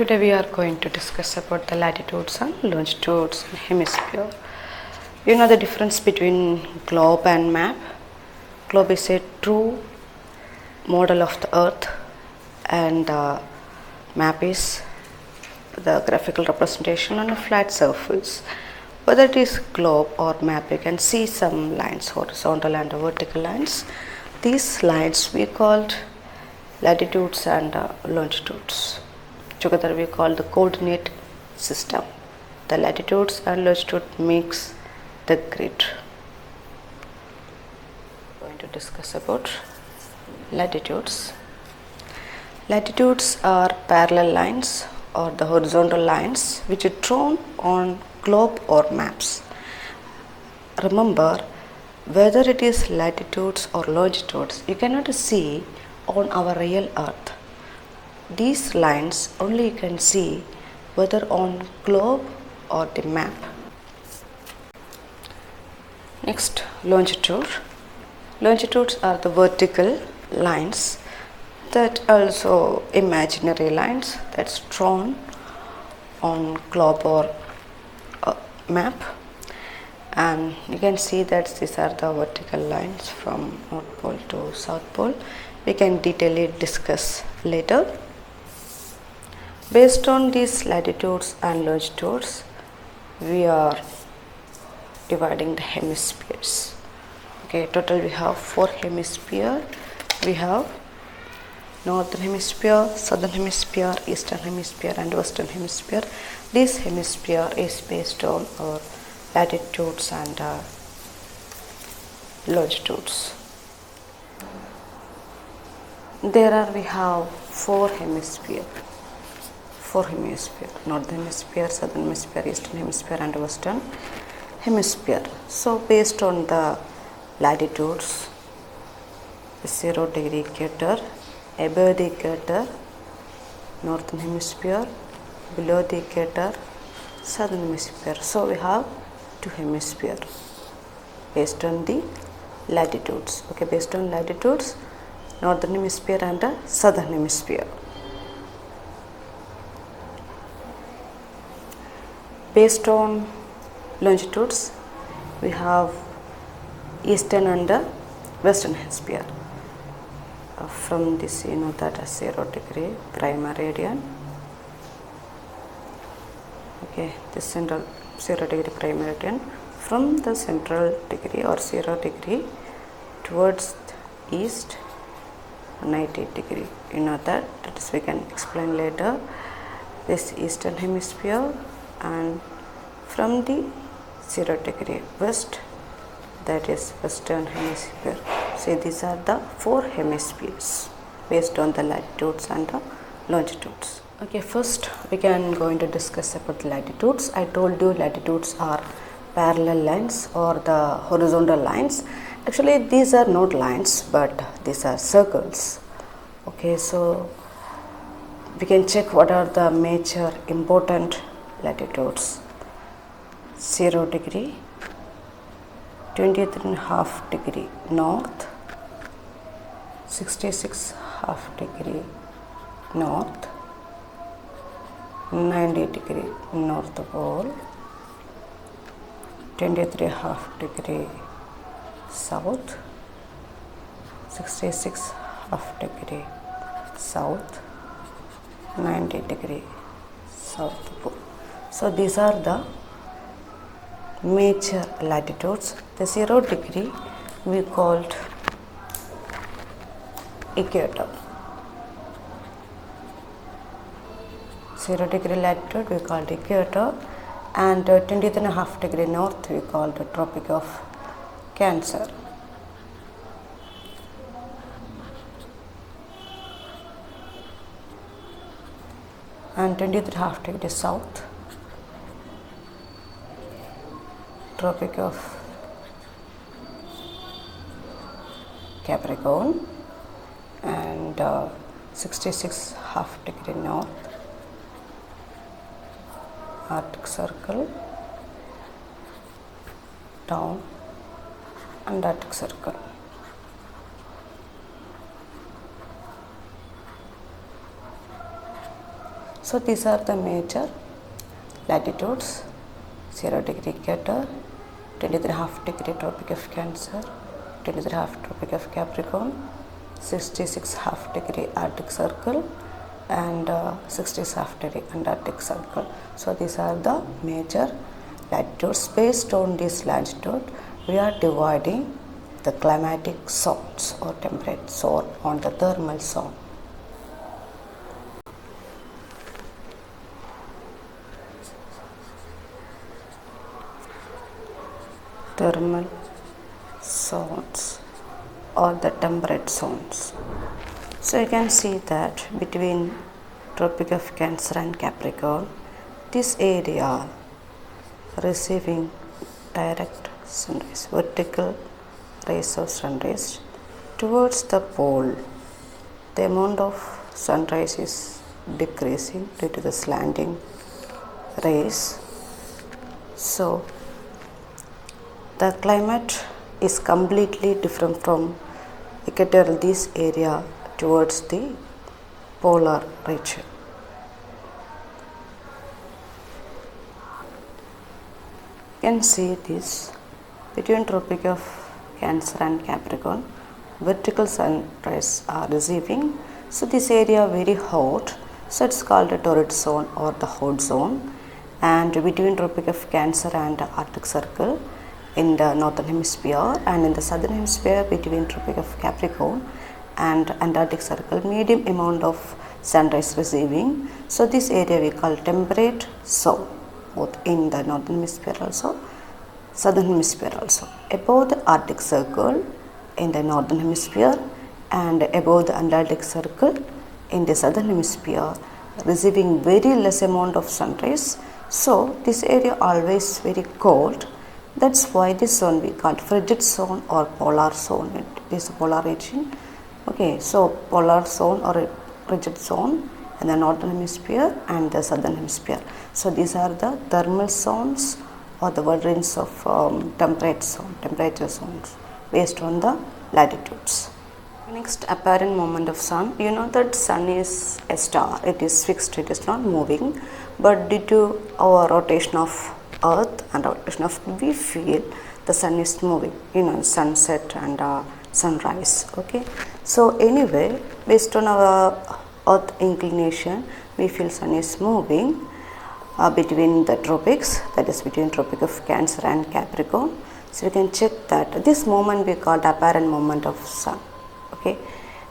Today we are going to discuss about the latitudes and longitudes in hemisphere. You know the difference between globe and map. Globe is a true model of the earth and map is the graphical representation on a flat surface. Whether it is globe or map, you can see some lines, horizontal and vertical lines. These lines we called latitudes and longitudes. Together we call the coordinate system. The latitudes and longitude makes the grid. We are going to discuss about latitudes. Latitudes are parallel lines or the horizontal lines which are drawn on globe or maps. Remember, whether it is latitudes or longitudes, you cannot see on our real earth. These lines only you can see whether on globe or the map. Next, longitude. Longitudes are the vertical lines that also imaginary lines that's drawn on globe or map, and you can see that these are the vertical lines from North Pole to South Pole. We can detailedly discuss later. Based on these latitudes and longitudes, we are dividing the hemispheres. Okay, total we have 4 hemispheres. We have northern hemisphere, southern hemisphere, eastern hemisphere and western hemisphere. This hemisphere is based on our latitudes and longitudes. We have 4 hemispheres. 4 hemispheres: northern hemisphere, southern hemisphere, eastern hemisphere and western hemisphere. So based on the latitudes, 0 degree equator, above the equator northern hemisphere, below the equator southern hemisphere. So we have 2 hemispheres based on the latitudes. Okay, based on latitudes, northern hemisphere and southern hemisphere. Based on longitudes, we have eastern and western hemisphere. From this, you know that 0 degree prime meridian. Okay, this central 0 degree prime meridian, from the central degree or 0 degree towards east 90 degree. You know that is we can explain later. This eastern hemisphere, and from the 0 degree west, that is western hemisphere. See, these are the 4 hemispheres based on the latitudes and the longitudes. Okay, first we can going to discuss about latitudes. I told you latitudes are parallel lines or the horizontal lines. Actually these are not lines but these are circles. Okay, so we can check what are the major important latitudes. 0 degree, 20.5 degree north, 66.5 degree north, 90 degree north pole, 23.5 degree south, 66.5 degree south, 90 degree south pole. So these are the major latitudes. The 0 degree we called equator. 0 degree latitude we called equator, and 20.5 degree north we called the Tropic of Cancer. And 20.5 degree south, Tropic of Capricorn, and 66.5 degree north, Arctic Circle, down Antarctic Circle. So these are the major latitudes: 0 degree equator, 23.5 degree Tropic of Cancer, 23.5 Tropic of Capricorn, 66.5 degree Arctic Circle, and 60.5 degree Antarctic Circle. So these are the major latitudes. Based on this latitude, we are dividing the climatic zones or temperate zone on the thermal zone. Thermal zones or the temperate zones. So you can see that between Tropic of Cancer and Capricorn, this area receiving direct sunrays, vertical rays of sunrays towards the pole. The amount of sunrise is decreasing due to the slanting rays. So the climate is completely different from equatorial, this area towards the polar region. You can see this between Tropic of Cancer and Capricorn, vertical sun rays are receiving. So this area very hot, so it's called a torrid zone or the hot zone. And between Tropic of Cancer and Arctic Circle in the northern hemisphere, and in the southern hemisphere between Tropic of Capricorn and Antarctic Circle, medium amount of sunrise receiving. So this area we call temperate zone, both in the northern hemisphere also, southern hemisphere also. Above the Arctic Circle in the northern hemisphere and above the Antarctic Circle in the southern hemisphere, receiving very less amount of sunrays. So this area always very cold. That's why this zone we call frigid zone or polar zone. It is a polar region. Okay, so polar zone or a frigid zone in the northern hemisphere and the southern hemisphere. So these are the thermal zones or the wide range of temperature zones based on the latitudes. Next, apparent movement of sun. You know that sun is a star. It is fixed. It is not moving. But due to our rotation of Earth and rotation of, we feel the sun is moving. You know, sunset and sunrise. Okay. So anyway, based on our Earth inclination, we feel sun is moving between the tropics, that is between Tropic of Cancer and Capricorn. So you can check that this moment we call apparent movement of sun. Okay,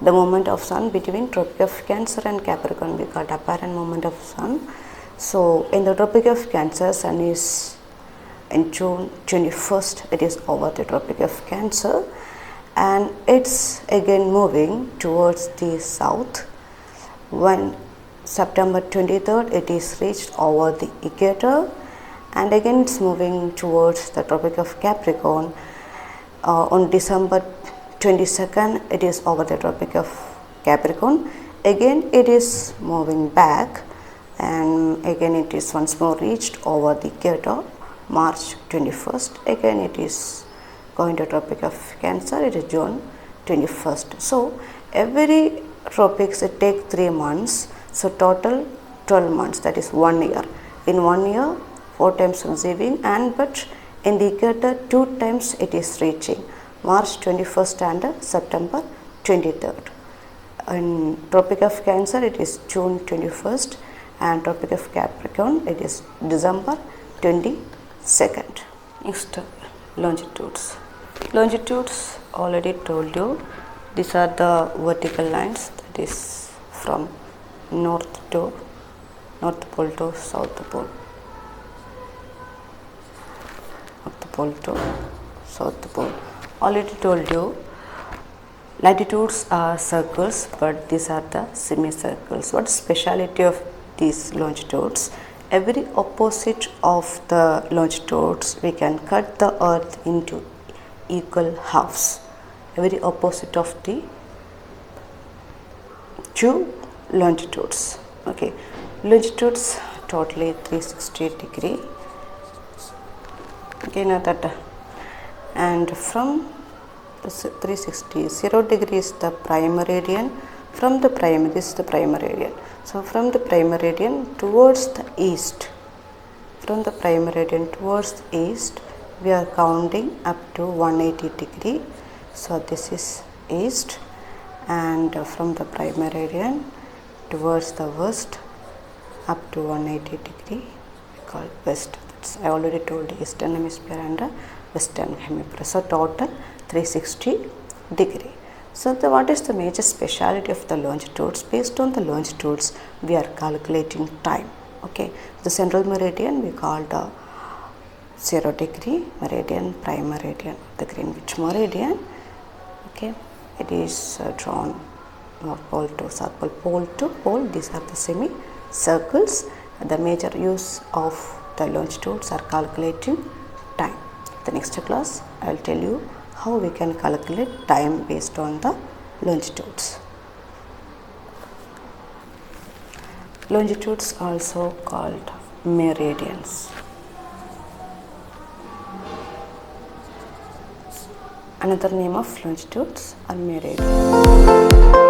the movement of sun between Tropic of Cancer and Capricorn we call apparent movement of sun. So in the Tropic of Cancer, sun is in June 21st, it is over the Tropic of Cancer, and it's again moving towards the south. When September 23rd, it is reached over the equator, and again it's moving towards the Tropic of Capricorn. On December 22nd, it is over the Tropic of Capricorn. Again it is moving back, and again it is once more reached over the equator. March 21st, again it is going to Tropic of Cancer. It is June 21st. So every tropics it takes 3 months. So total 12 months, that is 1 year. In 1 year, 4 times receiving, and but in the equator 2 times it is reaching, March 21st and September 23rd. In Tropic of Cancer it is June 21st, and Tropic of Capricorn it is December 22nd. Next, longitudes. Longitudes already told you, these are the vertical lines, that is from North Pole to South Pole. North Pole to South Pole. Already told you, latitudes are circles, but these are the semicircles. What is speciality of these longitudes? Every opposite of the longitudes, we can cut the earth into equal halves. Every opposite of the two longitudes. Okay, longitudes totally 360 degree. Okay, now that, and from the 360, 0 degree is the prime meridian, from the prime, this is the prime meridian. So from the prime meridian towards the east, from the prime meridian towards the east, we are counting up to 180 degree. So this is east, and from the prime meridian towards the west up to 180 degree we call west. That's, I already told, eastern hemisphere and western hemisphere. So total 360 degree. So what is the major speciality of the longitudes? Based on the longitudes we are calculating time. Okay, the central meridian we call the 0 degree meridian, prime meridian, the Greenwich meridian. Okay, it is drawn north pole to south pole, pole to pole. These are the semicircles. The major use of the longitudes are calculating time. The next class I will tell you how we can calculate time based on the longitudes. Longitudes also called meridians. Another name of longitudes are meridians.